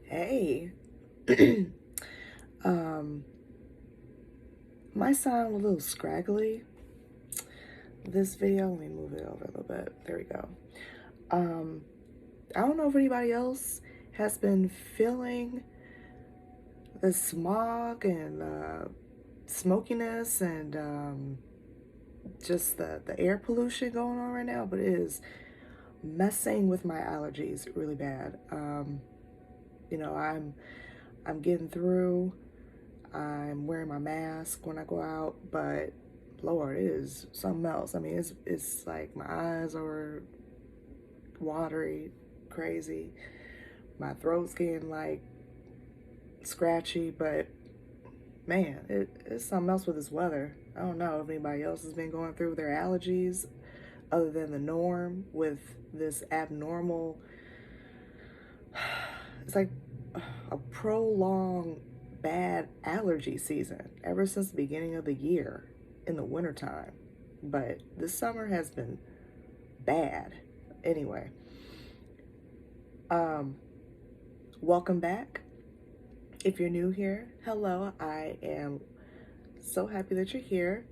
Hey, um, might sound a little scraggly. This video, let me move it over a little bit. There we go. Um, I don't know if anybody else has been feeling the smog and smokiness and just the air pollution going on right now, but it is messing with my allergies really bad. I'm getting through. I'm wearing my mask when I go out, but Lord, it is something else. I mean, it's like my eyes are watery, crazy. My throat's getting like scratchy, but man, it's something else with this weather. I don't know if anybody else has been going through their allergies other than the norm with this abnormal, it's like a prolonged bad allergy season ever since the beginning of the year in the wintertime. But this summer has been bad. Anyway, um, welcome back. If you're new here, hello. I am so happy that you're here.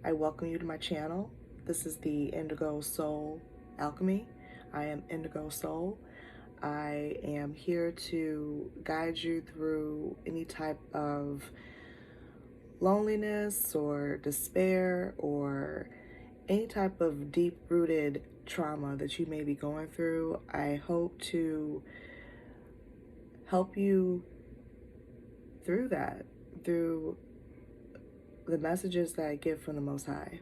I welcome you to my channel. This is the Indigo Soul Alchemy. I am Indigo Soul. I am here to guide you through any type of loneliness or despair or any type of deep-rooted trauma that you may be going through. I hope to help you through that, through the messages that I get from the Most High.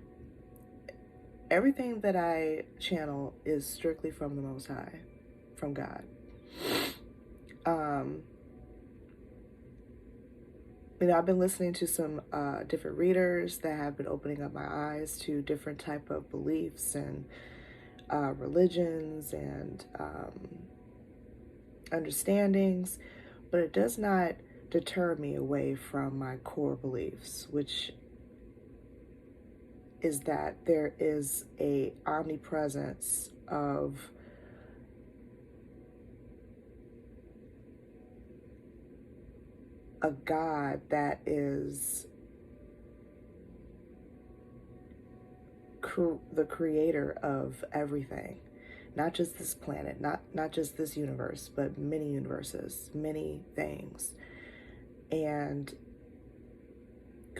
Everything that I channel is strictly from the Most High, from God. I've been listening to some different readers that have been opening up my eyes to different type of beliefs and religions and understandings, but it does not deter me away from my core beliefs, which is that there is a omnipresence of a God that is the creator of everything, not just this planet, not just this universe, but many universes, many things. And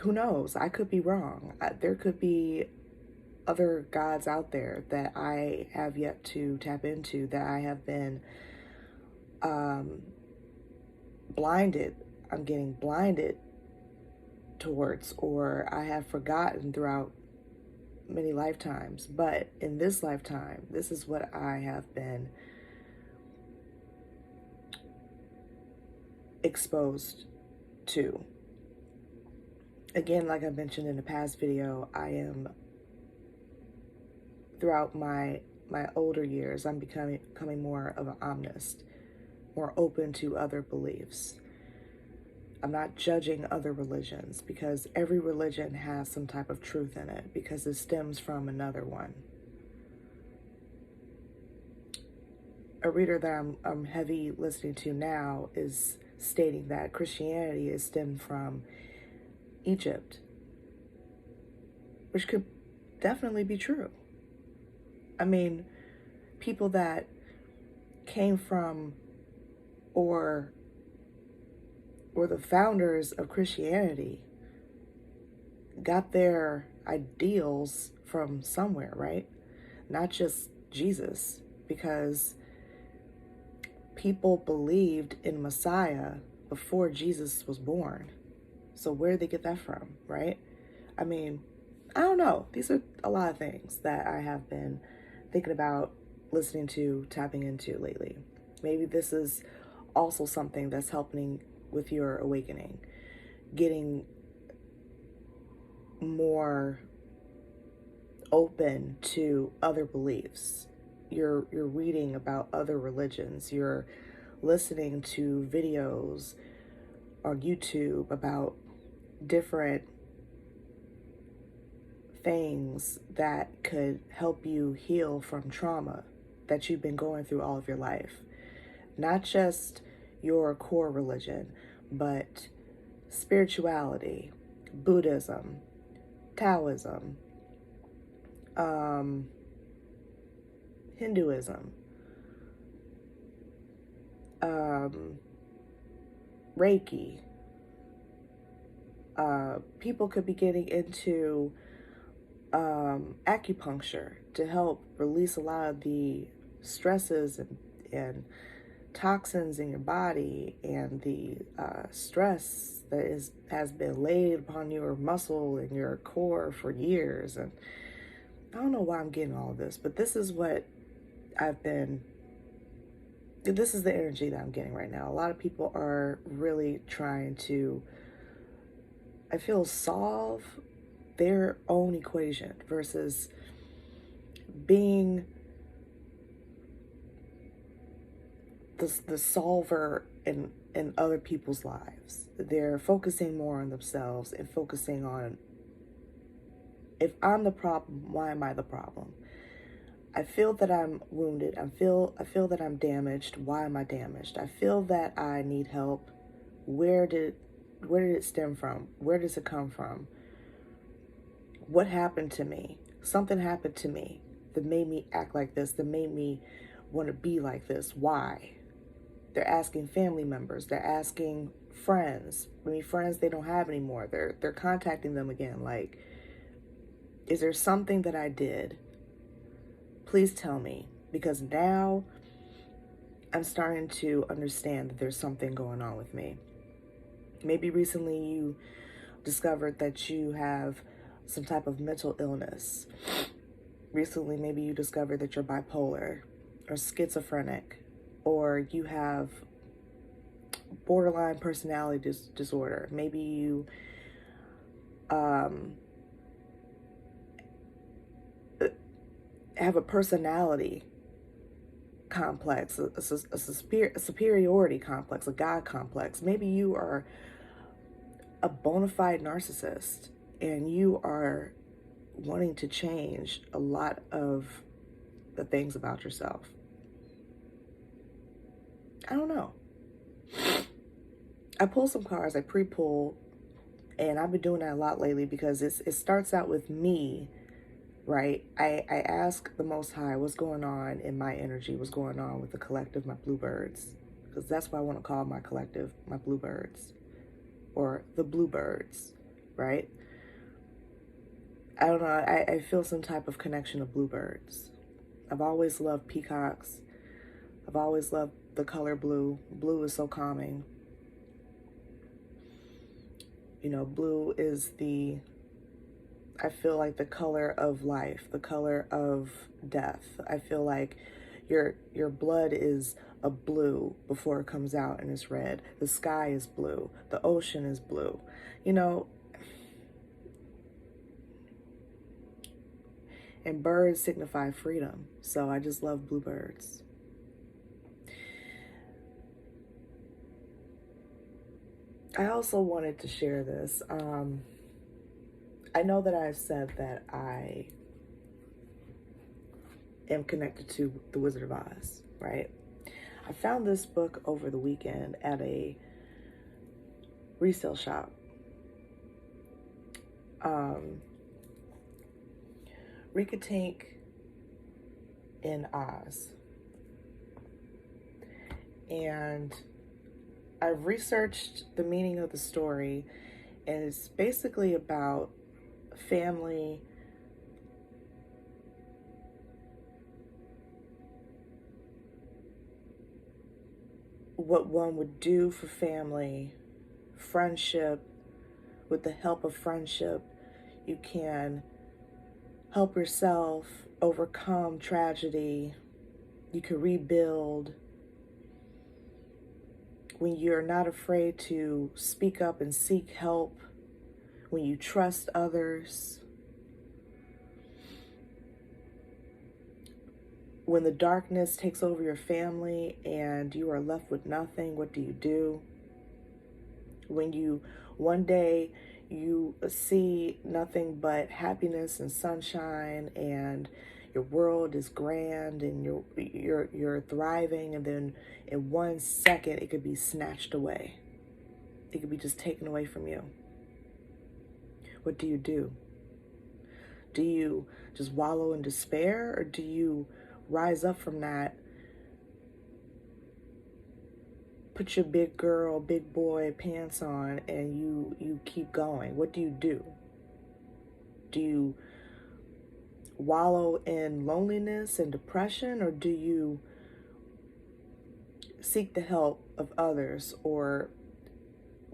who knows, I could be wrong. There could be other gods out there that I have yet to tap into, that I have been blinded. I'm getting blinded towards, or I have forgotten throughout many lifetimes. But in this lifetime, this is what I have been exposed to. Again, like I mentioned in the past video, I am, throughout my older years, I'm becoming more of an omnist, more open to other beliefs. I'm not judging other religions because every religion has some type of truth in it because it stems from another one. A reader that I'm heavy listening to now is stating that Christianity is stemmed from Egypt, which could definitely be true. I mean, people that came from or were the founders of Christianity got their ideals from somewhere, right? Not just Jesus, because people believed in Messiah before Jesus was born. So where did they get that from, right? I mean, I don't know. These are a lot of things that I have been thinking about, listening to, tapping into lately. Maybe this is also something that's helping with your awakening, getting more open to other beliefs. You're reading about other religions. You're listening to videos on YouTube about different things that could help you heal from trauma that you've been going through all of your life. Not just your core religion, but spirituality, Buddhism, Taoism, Hinduism, Reiki. People could be getting into acupuncture to help release a lot of the stresses and toxins in your body, and the stress that has been laid upon your muscle and your core for years. And I don't know why I'm getting all of this, but this is what this is the energy that I'm getting right now. A lot of people are really trying to, I feel, solve their own equation versus being the solver in other people's lives. They're focusing more on themselves and focusing on, if I'm the problem, why am I the problem? I feel that I'm wounded. I feel that I'm damaged. Why am I damaged? I feel that I need help. Where did it stem from? Where does it come from? What happened to me? Something happened to me that made me act like this, that made me want to be like this. Why? They're asking family members. They're asking friends. I mean, friends they don't have anymore. They're contacting them again. Like, is there something that I did? Please tell me, because now I'm starting to understand that there's something going on with me. Maybe recently you discovered that you have some type of mental illness. Recently, maybe you discovered that you're bipolar or schizophrenic, or you have borderline personality disorder. Maybe you have a personality complex, a superiority complex, a God complex. Maybe you are a bona fide narcissist and you are wanting to change a lot of the things about yourself. I don't know. I pull some cards, I pre-pull, and I've been doing that a lot lately because it starts out with me, right? I ask the Most High what's going on in my energy, what's going on with the collective, my bluebirds, because that's what I want to call my collective, my bluebirds, or the bluebirds, right? I don't know, I feel some type of connection to bluebirds. I've always loved peacocks. I've always loved the color blue. Blue is so calming. You know, blue is I feel like the color of life, the color of death. I feel like your blood is a blue before it comes out and it's red. The sky is blue. The ocean is blue. You know, and birds signify freedom. So I just love bluebirds. I also wanted to share this. I know that I've said that I am connected to The Wizard of Oz, right? I found this book over the weekend at a resale shop. Rikki in Oz. And I've researched the meaning of the story, and it's basically about family, what one would do for family, friendship. With the help of friendship, you can help yourself overcome tragedy. You can rebuild. When you're not afraid to speak up and seek help, when you trust others, when the darkness takes over your family and you are left with nothing, what do you do? When you one day you see nothing but happiness and sunshine and your world is grand and you're thriving, and then in 1 second it could be snatched away. It could be just taken away from you. What do you do? Do you just wallow in despair, or do you rise up from that, put your big girl, big boy pants on, and you keep going? What do you do? Do you wallow in loneliness and depression, or do you seek the help of others or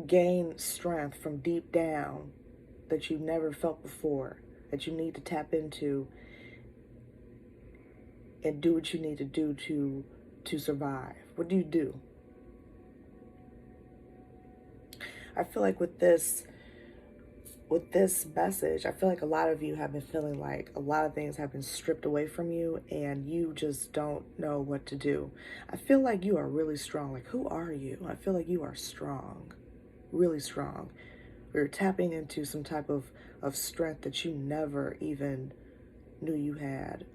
gain strength from deep down that you've never felt before, that you need to tap into and do what you need to do to survive? What do you do? I feel like with this message, I feel like a lot of you have been feeling like a lot of things have been stripped away from you and you just don't know what to do. I feel like you are really strong. Like, who are you? I feel like you are strong, really strong. You're tapping into some type of strength that you never even knew you had.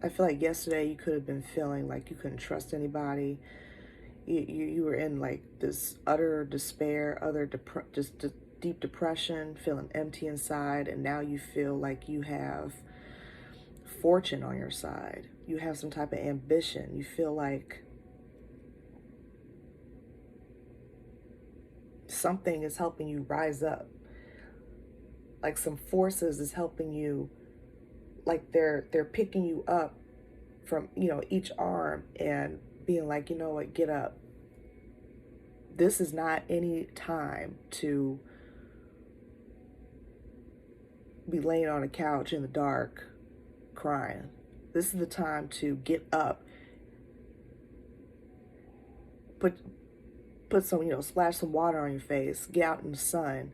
I feel like yesterday you could have been feeling like you couldn't trust anybody. You were in like this utter despair, deep depression, feeling empty inside, and now you feel like you have fortune on your side. You have some type of ambition. You feel like something is helping you rise up. Like some forces is helping you, like they're picking you up from, each arm and being like, you know what, get up. This is not any time to be laying on a couch in the dark crying. This is the time to get up. Put some, splash some water on your face, get out in the sun,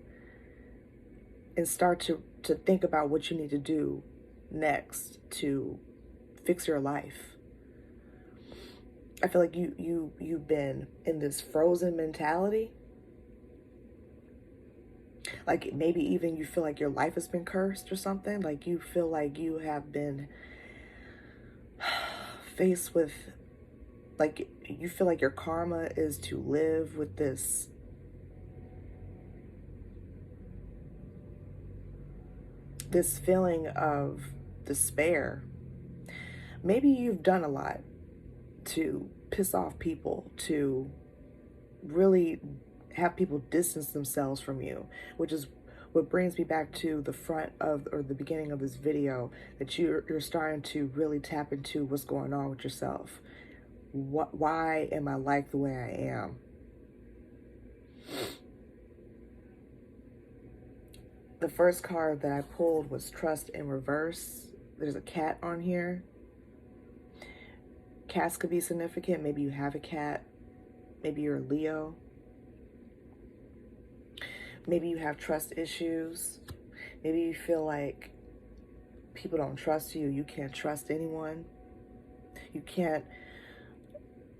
and start to think about what you need to do next to fix your life. I feel like you've been in this frozen mentality. Like maybe even you feel like your life has been cursed or something. Like you feel like you have been faced with, like you feel like your karma is to live with this feeling of despair. Maybe you've done a lot to piss off people, to really have people distance themselves from you, which is what brings me back to the front of, or the beginning of this video, that you're starting to really tap into what's going on with yourself. Why am I like the way I am? The first card that I pulled was Trust in Reverse. There's a cat on here. Cats could be significant. Maybe you have a cat. Maybe you're a Leo. Maybe you have trust issues. Maybe you feel like people don't trust you. You can't trust anyone. You can't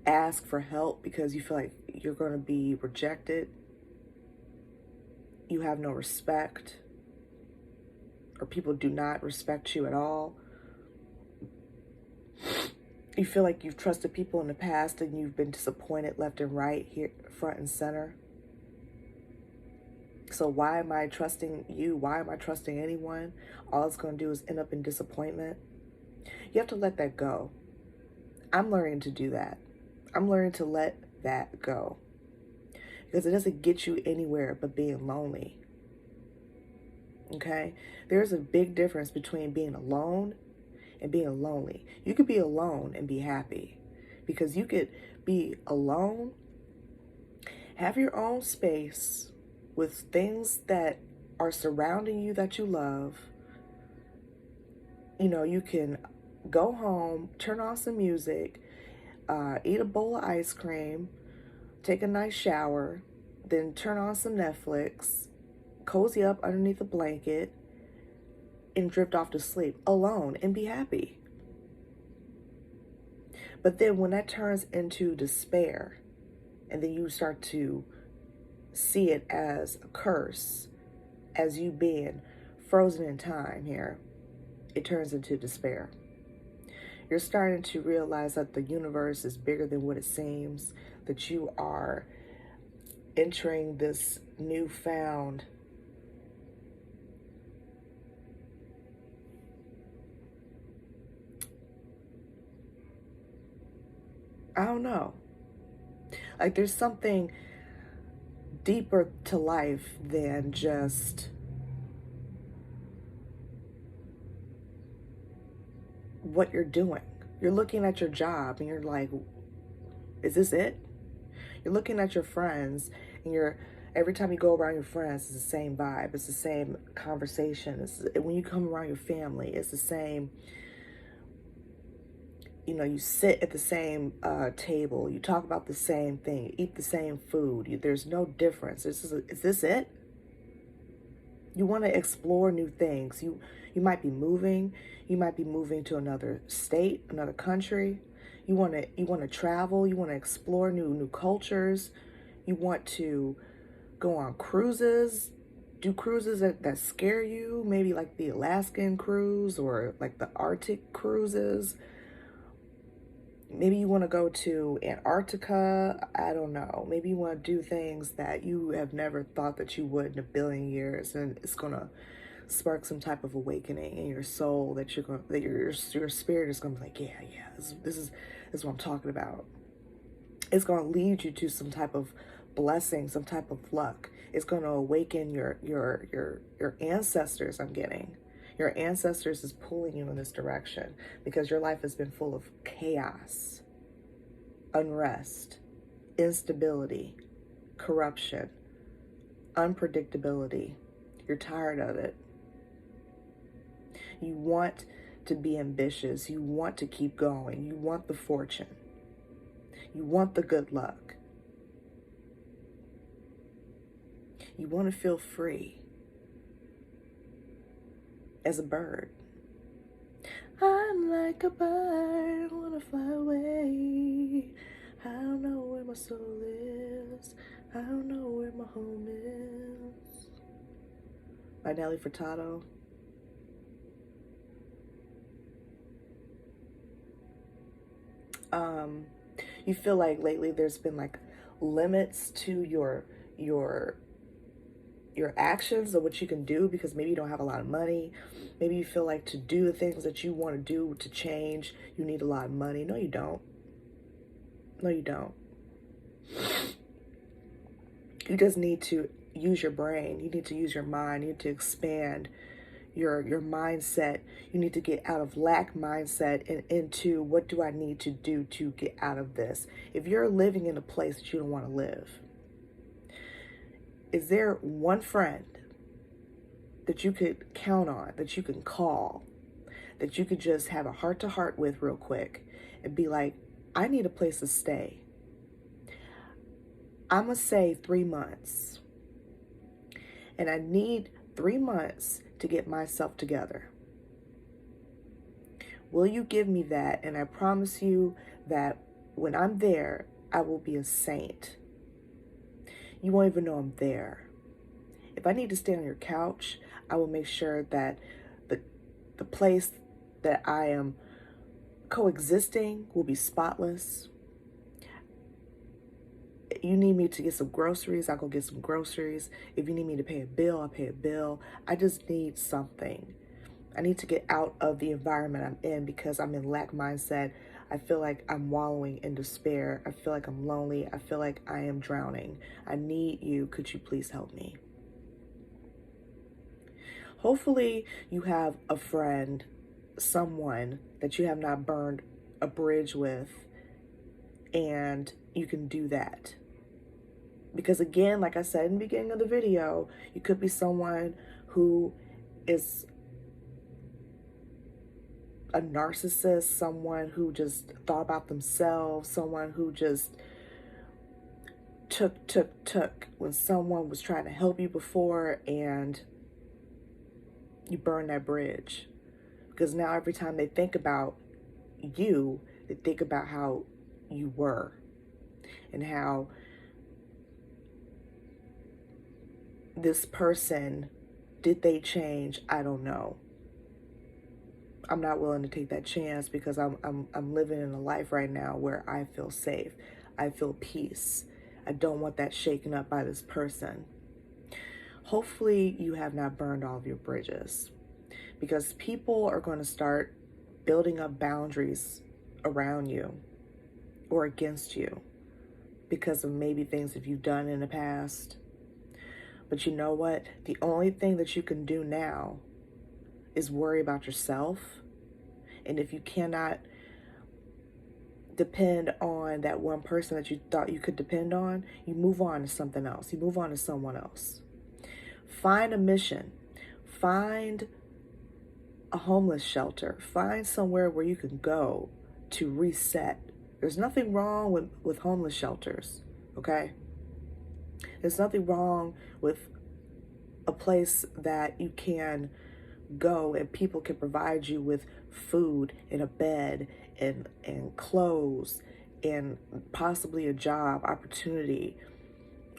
ask for help because you feel like you're going to be rejected. You have no respect, or people do not respect you at all. You feel like you've trusted people in the past and you've been disappointed left and right, here, front and center. So why am I trusting you? Why am I trusting anyone? All it's going to do is end up in disappointment. You have to let that go. I'm learning to do that. I'm learning to let that go. Because it doesn't get you anywhere but being lonely. Okay? There's a big difference between being alone and being lonely. You could be alone and be happy. Because you could be alone, have your own space with things that are surrounding you that you love. You can go home, turn on some music, eat a bowl of ice cream, take a nice shower, then turn on some Netflix, cozy up underneath a blanket, and drift off to sleep alone and be happy. But then when that turns into despair, and then you start to see it as a curse, as you being frozen in time here, it turns into despair. You're starting to realize that the universe is bigger than what it seems, that you are entering this newfound I don't know. Like there's something deeper to life than just what you're doing. You're looking at your job and you're like, is this it? You're looking at your friends and you're every time you go around your friends, it's the same vibe. It's the same conversation. When you come around your family, it's the same. You sit at the same table. You talk about the same thing. You eat the same food. There's no difference. Is this it? You want to explore new things. You might be moving. You might be moving to another state, another country. You want to travel. You want to explore new cultures. You want to go on cruises. Do cruises that scare you, maybe like the Alaskan cruise or like the Arctic cruises. Maybe you want to go to Antarctica. I don't know. Maybe you want to do things that you have never thought that you would in a billion years, and it's gonna spark some type of awakening in your soul that your spirit is gonna be like, yeah, this is what I'm talking about. It's gonna lead you to some type of blessing, some type of luck. It's gonna awaken your ancestors. I'm getting. Your ancestors is pulling you in this direction because your life has been full of chaos, unrest, instability, corruption, unpredictability. You're tired of it. You want to be ambitious. You want to keep going. You want the fortune. You want the good luck. You want to feel free as a bird. I'm like a bird, I wanna fly away. I don't know where my soul is. I don't know where my home is. By Nelly Furtado. You feel like lately there's been like limits to your actions or what you can do because maybe you don't have a lot of money. Maybe you feel like to do the things that you want to do to change, you need a lot of money. No, you don't. No, you don't. You just need to use your brain. You need to use your mind. You need to expand your mindset. You need to get out of lack mindset and into what do I need to do to get out of this. If you're living in a place that you don't want to live, is there one friend that you could count on, that you can call, that you could just have a heart-to-heart with real quick and be like, I need a place to stay. I'm going to say 3 months. And I need 3 months to get myself together. Will you give me that? And I promise you that when I'm there, I will be a saint. You won't even know I'm there. If I need to stay on your couch, I will make sure that the place that I am coexisting will be spotless. You need me to get some groceries, I'll go get some groceries. If you need me to pay a bill, I'll pay a bill. I just need something. I need to get out of the environment I'm in because I'm in lack mindset. I feel like I'm wallowing in despair. I feel like I'm lonely. I feel like I am drowning. I need you. Could you please help me? Hopefully you have a friend, someone that you have not burned a bridge with, and you can do that. Because again, like I said in the beginning of the video, you could be someone who is a narcissist, someone who just thought about themselves, someone who just took when someone was trying to help you before and you burn that bridge. Because now every time they think about you, they think about how you were and how this person, did they change? I don't know. I'm not willing to take that chance because I'm living in a life right now where I feel safe. I feel peace. I don't want that shaken up by this person. Hopefully you have not burned all of your bridges, because people are going to start building up boundaries around you or against you because of maybe things that you've done in the past. But you know what? The only thing that you can do now is worry about yourself. And if you cannot depend on that one person that you thought you could depend on, you move on to something else. You move on to someone else. Find a mission. Find a homeless shelter. Find somewhere where you can go to reset. There's nothing wrong with homeless shelters, okay? There's nothing wrong with a place that you can go and people can provide you with food and a bed and clothes and possibly a job opportunity,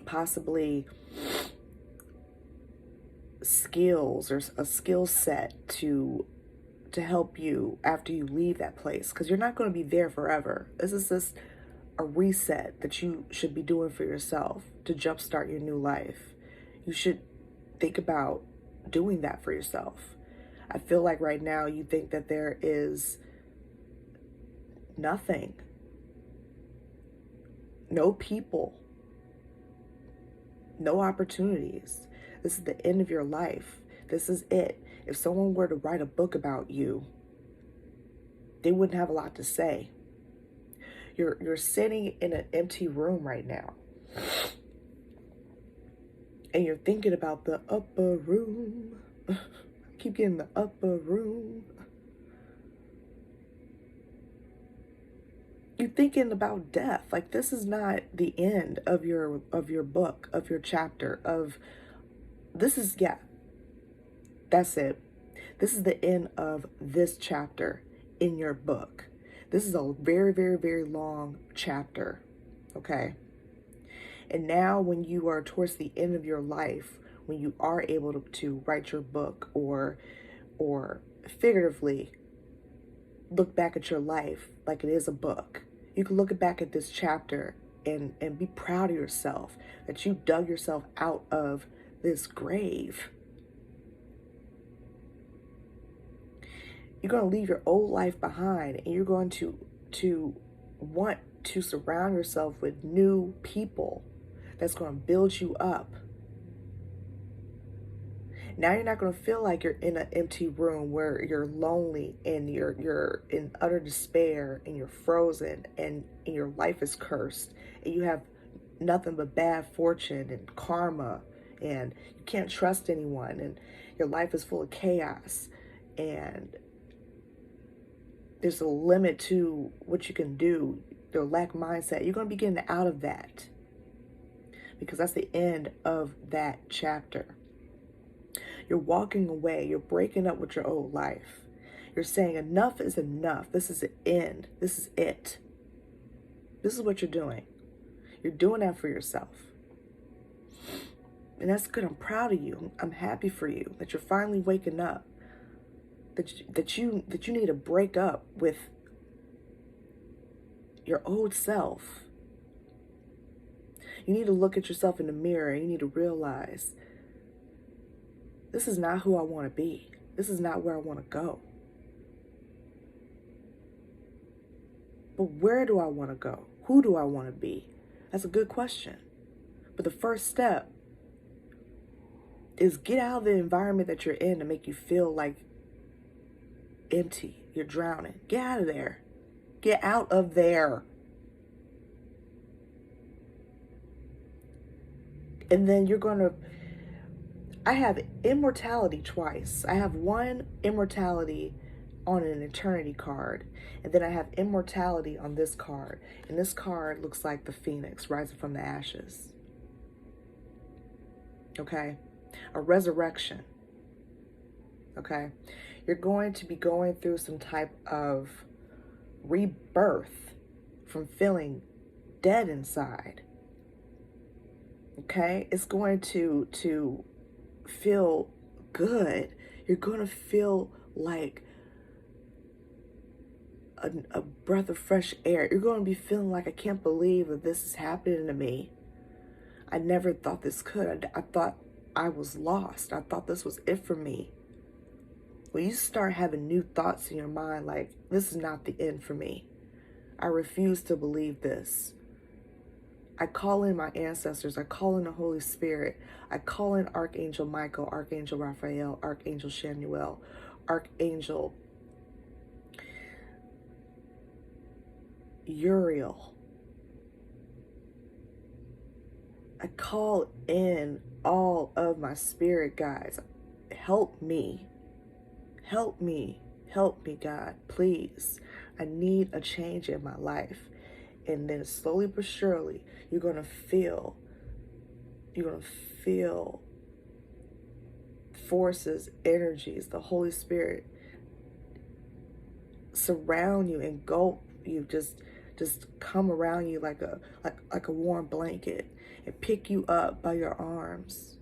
possibly skills or a skill set to help you after you leave that place, because you're not going to be there forever. This is just a reset that you should be doing for yourself to jumpstart your new life. You should think about doing that for yourself. I feel like right now you think that there is nothing, no people, no opportunities. This is the end of your life. This is it. If someone were to write a book about you, they wouldn't have a lot to say. You're sitting in an empty room right now, and you're thinking about the upper room. I keep getting the upper room. You're thinking about death. Like, this is not the end of your book, of your chapter, of this is, yeah, that's it. This is the end of this chapter in your book. This is a very, very, very long chapter, okay? And now when you are towards the end of your life, when you are able to write your book or figuratively look back at your life like it is a book, you can look back at this chapter and be proud of yourself that you dug yourself out of this grave. You're going to leave your old life behind, and you're going to want to surround yourself with new people that's going to build you up. Now you're not going to feel like you're in an empty room where you're lonely and you're in utter despair and you're frozen and your life is cursed and you have nothing but bad fortune and karma and you can't trust anyone and your life is full of chaos and there's a limit to what you can do, the lack mindset. You're going to be getting out of that, because that's the end of that chapter. You're walking away. You're breaking up with your old life. You're saying enough is enough. This is the end. This is it. This is what you're doing. You're doing that for yourself. And that's good. I'm proud of you. I'm happy for you that you're finally waking up. That you need to break up with your old self. You need to look at yourself in the mirror and you need to realize this is not who I want to be. This is not where I want to go. But where do I want to go? Who do I want to be? That's a good question. But the first step is get out of the environment that you're in to make you feel like empty. You're drowning. Get out of there. Get out of there. And then you're going to... I have immortality twice. I have one immortality on an eternity card. And then I have immortality on this card. And this card looks like the phoenix rising from the ashes. Okay? A resurrection. Okay? You're going to be going through some type of rebirth from feeling dead inside. Okay? It's going to feel good. You're going to feel like a breath of fresh air. You're going to be feeling like, I can't believe that this is happening to me. I never thought this could. I thought I was lost. I thought this was it for me. When you start having new thoughts in your mind, like, this is not the end for me. I refuse to believe this. I call in my ancestors. I call in the Holy Spirit. I call in Archangel Michael, Archangel Raphael, Archangel Shanuel, Archangel Uriel. I call in all of my spirit guides. Help me. Help me. Help me, God, please. I need a change in my life. And then slowly but surely, you're going to feel forces, energies, the Holy Spirit surround you, engulf you, just come around you like a warm blanket and pick you up by your arms.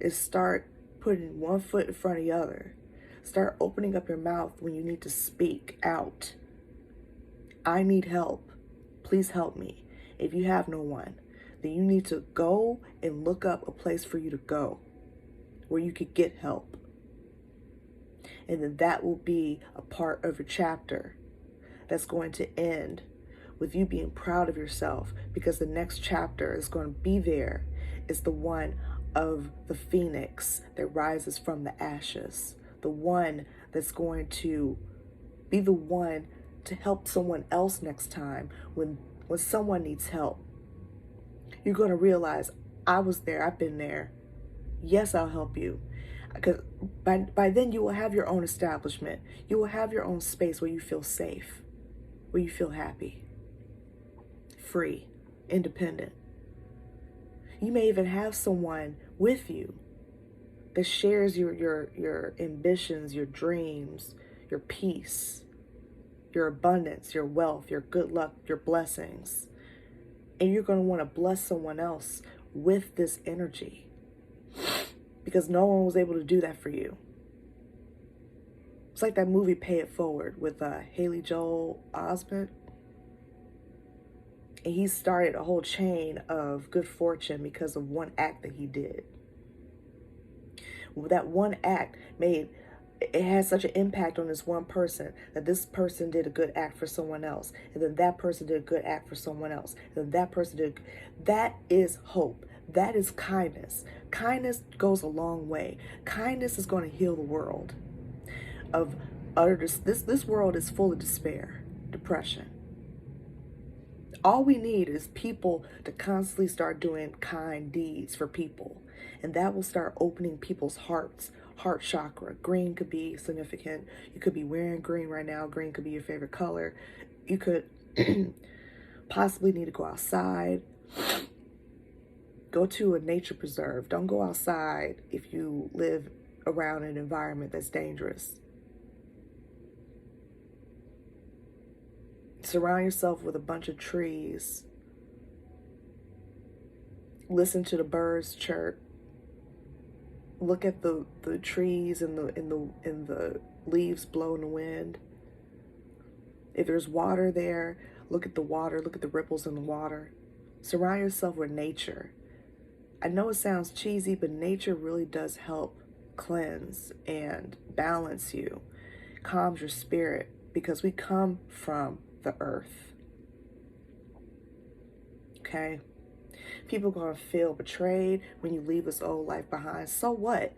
And start putting one foot in front of the other. Start opening up your mouth when you need to speak out. I need help. Please help me. If you have no one, then you need to go and look up a place for you to go where you could get help. And then that will be a part of a chapter that's going to end with you being proud of yourself, because the next chapter is going to be there. It's the one of the phoenix that rises from the ashes, the one that's going to be the one to help someone else next time when someone needs help. You're going to realize, I was there, I've been there. Yes, I'll help you. Because by then you will have your own establishment. You will have your own space where you feel safe, where you feel happy, free, independent. You may even have someone with you that shares your ambitions, your dreams, your peace, your abundance, your wealth, your good luck, your blessings. And you're going to want to bless someone else with this energy, because no one was able to do that for you. It's like that movie Pay It Forward with Haley Joel Osment. And he started a whole chain of good fortune because of one act that he did. That one act had such an impact on this one person that this person did a good act for someone else. And then that person did a good act for someone else. And then that person did. That is hope. That is kindness. Kindness goes a long way. Kindness is going to heal the world of utter this world is full of despair, depression. All we need is people to constantly start doing kind deeds for people. And that will start opening people's hearts, heart chakra. Green could be significant. You could be wearing green right now. Green could be your favorite color. You could possibly need to go outside. Go to a nature preserve. Don't go outside if you live around an environment that's dangerous. Surround yourself with a bunch of trees. Listen to the birds chirp. Look at the trees and the leaves blow in the wind. If there's water there, look at the water. Look at the ripples in the water. Surround yourself with nature. I know it sounds cheesy, but nature really does help cleanse and balance you, calms your spirit, because we come from the earth. Okay? People are going to feel betrayed when you leave this old life behind. So what?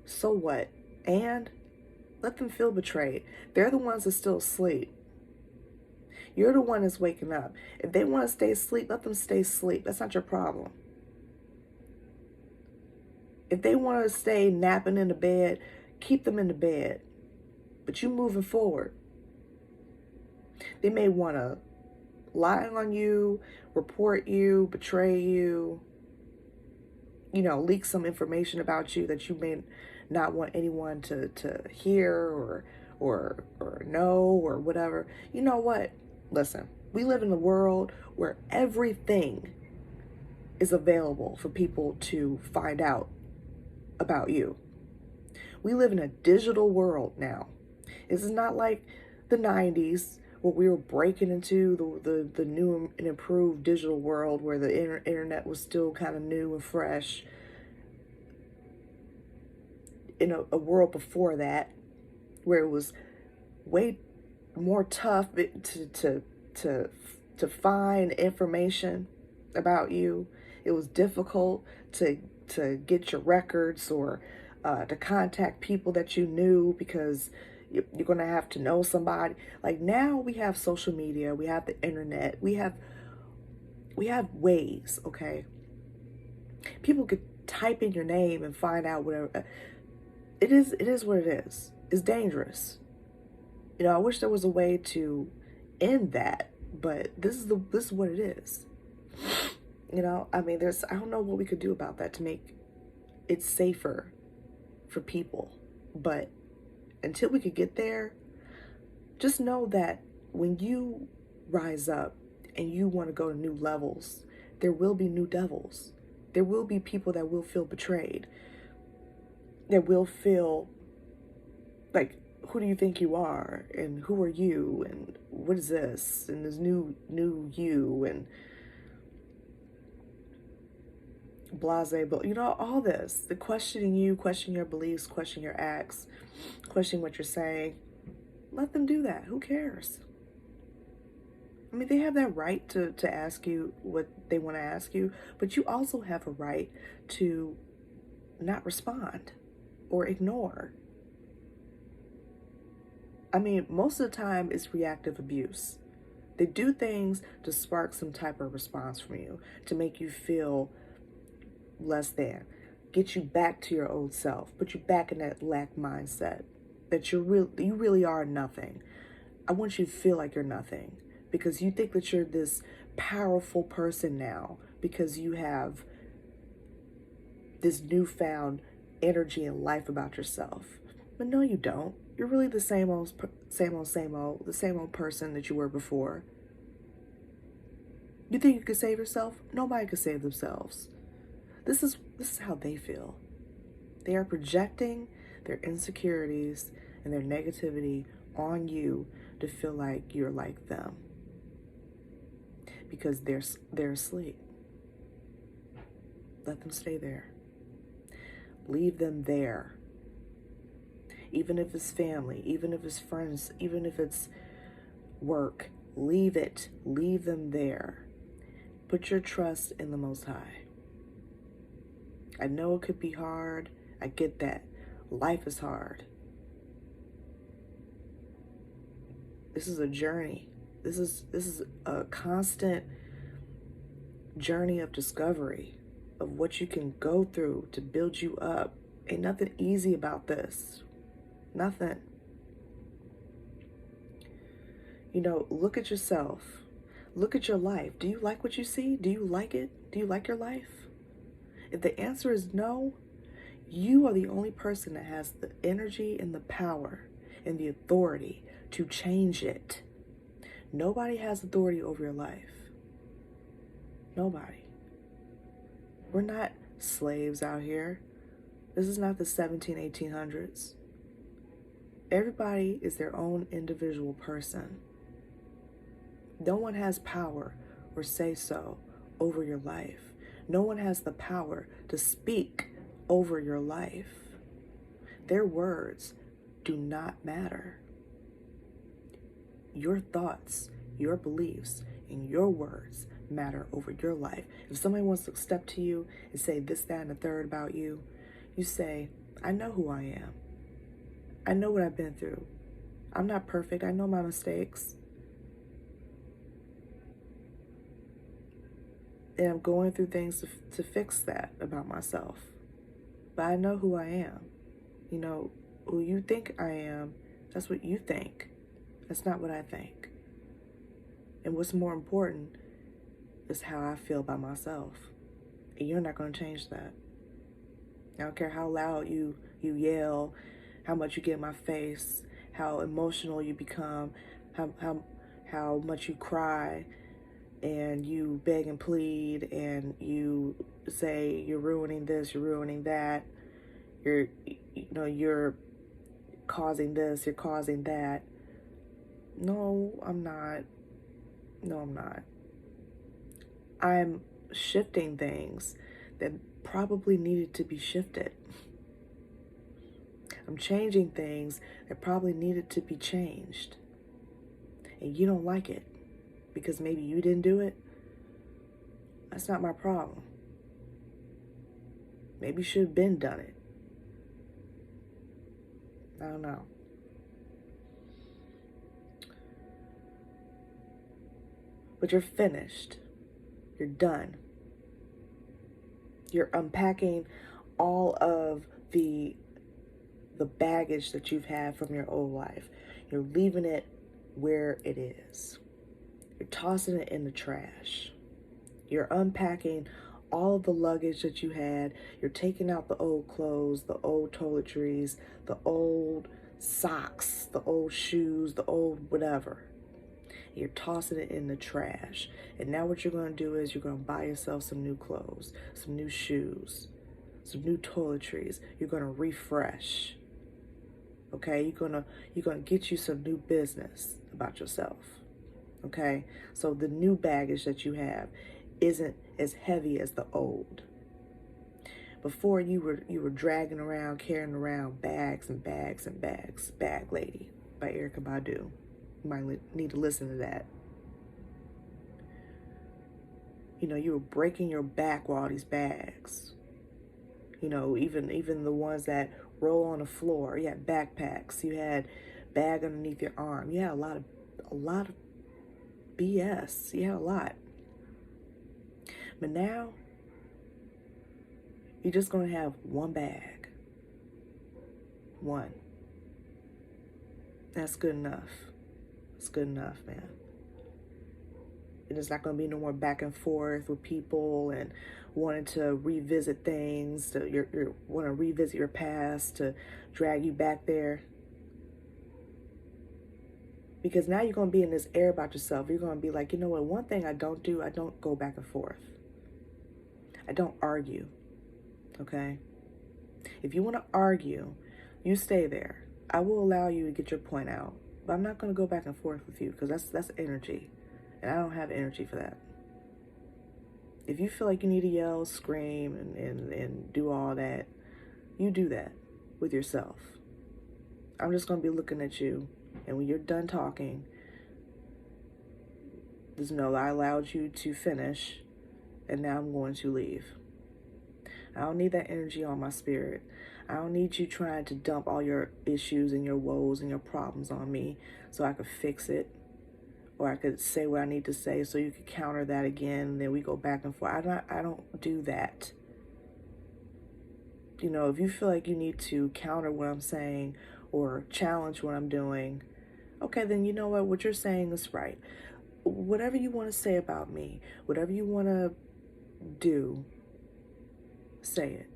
So what? And let them feel betrayed. They're the ones that still asleep. You're the one that's waking up. If they want to stay asleep, let them stay asleep. That's not your problem. If they want to stay napping in the bed, keep them in the bed. But you moving forward. They may want to lie on you, report you, betray you, leak some information about you that you may not want anyone to hear or know or whatever. You know what? Listen, we live in a world where everything is available for people to find out about you. We live in a digital world now. This is not like the 90s where we were breaking into the new and improved digital world where the internet was still kind of new and fresh. In a world before that, where it was way more tough to to find information about you. It was difficult to get your records or to contact people that you knew because you're going to have to know somebody. Like now we have social media, we have the internet, we have ways, okay? People could type in your name and find out whatever. It is what it is. It's dangerous. You know, I wish there was a way to end that, but this is what it is. You know, I mean, I don't know what we could do about that to make it safer for people. But until we could get there, just know that when you rise up and you want to go to new levels, there will be new devils. There will be people that will feel betrayed. That will feel like, who do you think you are? And who are you? And what is this? And this new you and blase, but you know, all this, the questioning you, question your beliefs, question your acts, question what you're saying. Let them do that. Who cares? I mean, they have that right to ask you what they want to ask you, but you also have a right to not respond or ignore. I mean, most of the time it's reactive abuse. They do things to spark some type of response from you, to make you feel less than, get you back to your old self, put you back in that lack mindset, that you really are nothing. I want you to feel like you're nothing because you think that you're this powerful person now because you have this newfound energy and life about yourself. But no, you don't. You're really the same old, the same old person that you were before. You think you could save yourself? Nobody could save themselves. This is how they feel. They are projecting their insecurities and their negativity on you to feel like you're like them because they're asleep. Let them stay there. Leave them there. Even if it's family, even if it's friends, even if it's work, leave it. Leave them there. Put your trust in the Most High. I know it could be hard. I get that. Life is hard. This is a journey. This is a constant journey of discovery of what you can go through to build you up. Ain't nothing easy about this. Nothing. You know, look at yourself. Look at your life. Do you like what you see? Do you like it? Do you like your life? If the answer is no, you are the only person that has the energy and the power and the authority to change it. Nobody has authority over your life. Nobody. We're not slaves out here. This is not the 1800s. Everybody is their own individual person. No one has power or say so over your life. No one has the power to speak over your life. Their words do not matter. Your thoughts, your beliefs, and your words matter over your life. If somebody wants to step to you and say this, that, and the third about you, you say, I know who I am. I know what I've been through. I'm not perfect. I know my mistakes. And I'm going through things to fix that about myself. But I know who I am. You know, who you think I am, that's what you think. That's not what I think. And what's more important is how I feel about myself. And you're not going to change that. I don't care how loud you yell, how much you get in my face, how emotional you become, how much you cry, and you beg and plead, and you say you're ruining this, you're ruining that, you're causing this, you're causing that. No, I'm not. No, I'm not. I'm shifting things that probably needed to be shifted. I'm changing things that probably needed to be changed. And you don't like it because maybe you didn't do it. That's not my problem. Maybe you should have been done it. I don't know. But you're finished. You're done. You're unpacking all of the baggage that you've had from your old life. You're leaving it where it is. You're tossing it in the trash. You're unpacking all of the luggage that you had. You're taking out the old clothes, the old toiletries, the old socks, the old shoes, the old whatever. You're tossing it in the trash. And now what you're going to do is you're going to buy yourself some new clothes, some new shoes, some new toiletries. You're going to refresh. Okay? You're going to get you some new business about yourself. Okay? So the new baggage that you have isn't as heavy as the old. Before you were dragging around, carrying around bags and bags and bags. Bag Lady by Erykah Badu. You might need to listen to that. You know, you were breaking your back with all these bags. You know, even the ones that roll on the floor. You had backpacks. You had bag underneath your arm. You had a lot of BS. You had a lot. But now, you're just going to have one bag. One. That's good enough. It's good enough, man. And it's not going to be no more back and forth with people and wanting to revisit things. You want to revisit your past to drag you back there. Because now you're going to be in this air about yourself. You're going to be like, you know what? One thing I don't do, I don't go back and forth. I don't argue. Okay? If you want to argue, you stay there. I will allow you to get your point out. But I'm not going to go back and forth with you because that's energy. And I don't have energy for that. If you feel like you need to yell, scream, and do all that, you do that with yourself. I'm just going to be looking at you. And when you're done talking, just know I allowed you to finish. And now I'm going to leave. I don't need that energy on my spirit. I don't need you trying to dump all your issues and your woes and your problems on me so I could fix it. Or I could say what I need to say so you could counter that again and then we go back and forth. I don't do that. You know, if you feel like you need to counter what I'm saying or challenge what I'm doing, okay, then you know what you're saying is right. Whatever you want to say about me, whatever you want to do, say it.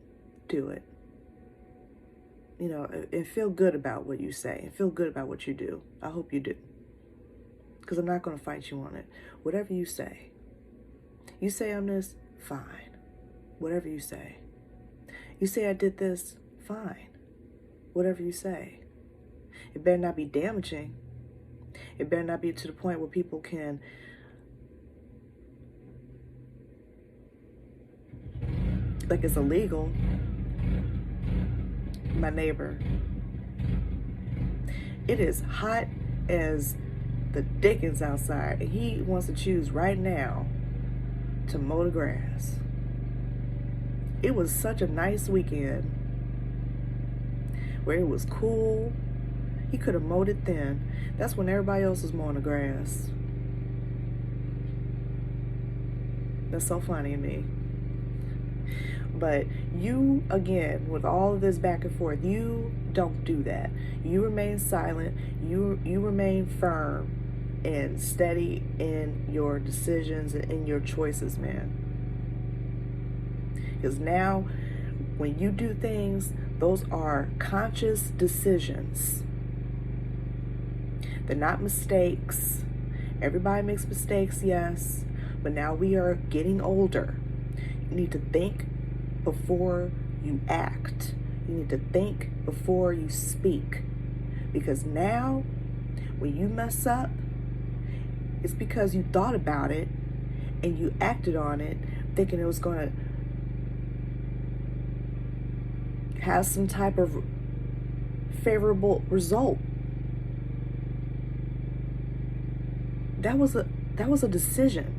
Do it. You know, and feel good about what you say and feel good about what you do. I hope you do. Because I'm not going to fight you on it. Whatever you say. You say on this, fine. Whatever you say. You say I did this, fine. Whatever you say. It better not be damaging. It better not be to the point where people can like it's illegal. My neighbor. It is hot as the dickens outside, and he wants to choose right now to mow the grass. It was such a nice weekend where it was cool. He could have mowed it then. That's when everybody else was mowing the grass. That's so funny to me. But you, again, with all of this back and forth, you don't do that. You remain silent. You remain firm and steady in your decisions and in your choices, man. Because now, when you do things, those are conscious decisions. They're not mistakes. Everybody makes mistakes, yes. But now we are getting older. You need to think before you act. You need to think before you speak. Because now, when you mess up, it's because you thought about it and you acted on it, thinking it was going to have some type of favorable result. That was a decision.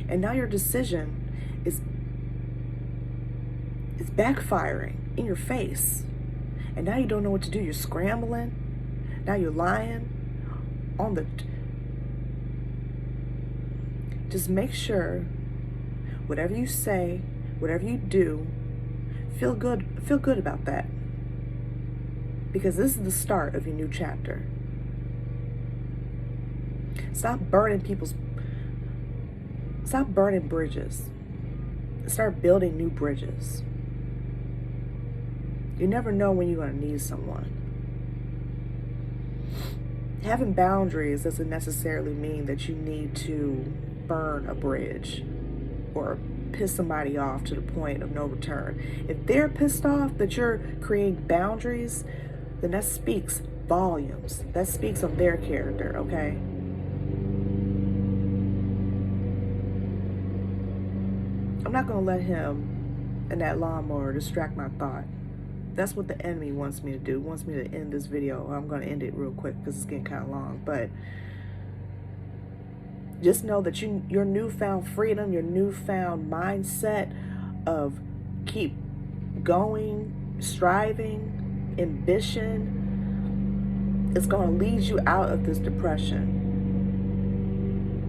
And now your decision is backfiring in your face. And now you don't know what to do. You're scrambling. Now you're lying on the... Just make sure whatever you say, whatever you do, feel good about that. Because this is the start of your new chapter. Stop burning bridges. Start building new bridges. You never know when you're going to need someone. Having boundaries doesn't necessarily mean that you need to burn a bridge or piss somebody off to the point of no return. If they're pissed off that you're creating boundaries, then that speaks volumes. That speaks of their character, okay? I'm not going to let him and that lawnmower distract my thought. That's what the enemy wants me to do. Wants me to end this video. I'm going to end it real quick because it's getting kind of long. But just know that your newfound freedom, your newfound mindset of keep going, striving, ambition, is going to lead you out of this depression.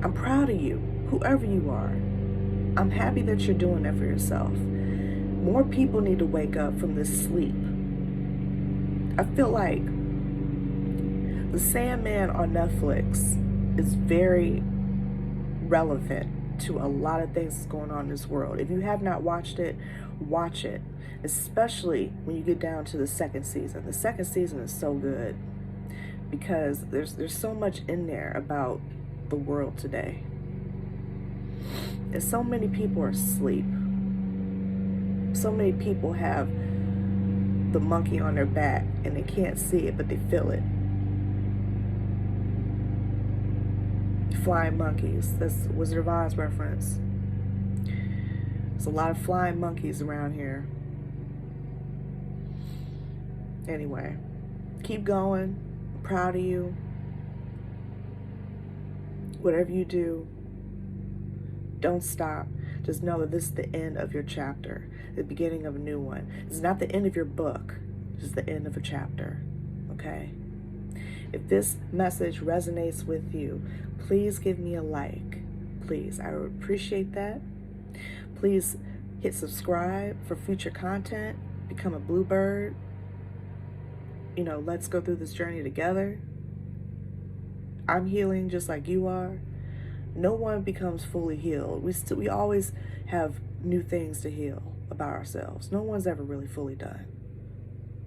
I'm proud of you, whoever you are. I'm happy that you're doing that for yourself. More people need to wake up from this sleep. I feel like The Sandman on Netflix is very relevant to a lot of things that's going on in this world. If you have not watched it, watch it. Especially when you get down to the second season. The second season is so good because there's so much in there about the world today. And so many people are asleep. So many people have the monkey on their back and they can't see it, but they feel it. Flying monkeys. That's Wizard of Oz reference. There's a lot of flying monkeys around here. Anyway, keep going. I'm proud of you. Whatever you do, don't stop. Just know that this is the end of your chapter, the beginning of a new one. It's not the end of your book, it's the end of a chapter, okay? If this message resonates with you, please give me a like. Please, I would appreciate that. Please hit subscribe for future content. Become a bluebird. You know, let's go through this journey together. I'm healing just like you are. No one becomes fully healed. We always have new things to heal about ourselves. No one's ever really fully done.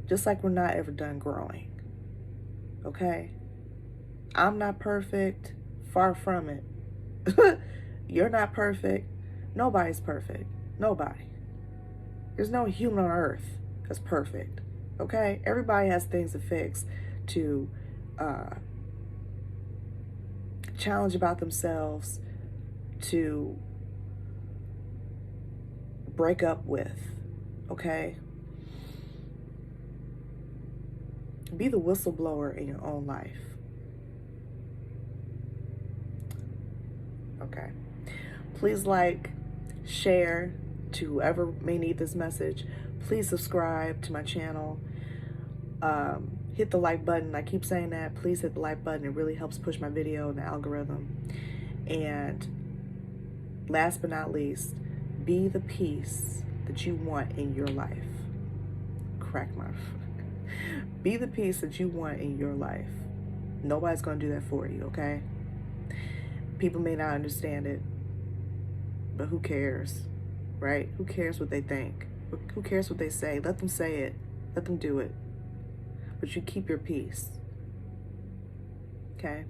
Just like we're not ever done growing. Okay? I'm not perfect. Far from it. You're not perfect. Nobody's perfect. Nobody. There's no human on earth that's perfect. Okay? Everybody has things to fix, to challenge about themselves, to break up with, okay? Be the whistleblower in your own life. Okay. Please like, share to whoever may need this message. Please subscribe to my channel. Hit the like button. I keep saying that. Please hit the like button. It really helps push my video in the algorithm. And last but not least, be the peace that you want in your life. Crack my... Be the peace that you want in your life. Nobody's going to do that for you, okay? People may not understand it, but who cares, right? Who cares what they think? Who cares what they say? Let them say it. Let them do it. But you keep your peace. Okay?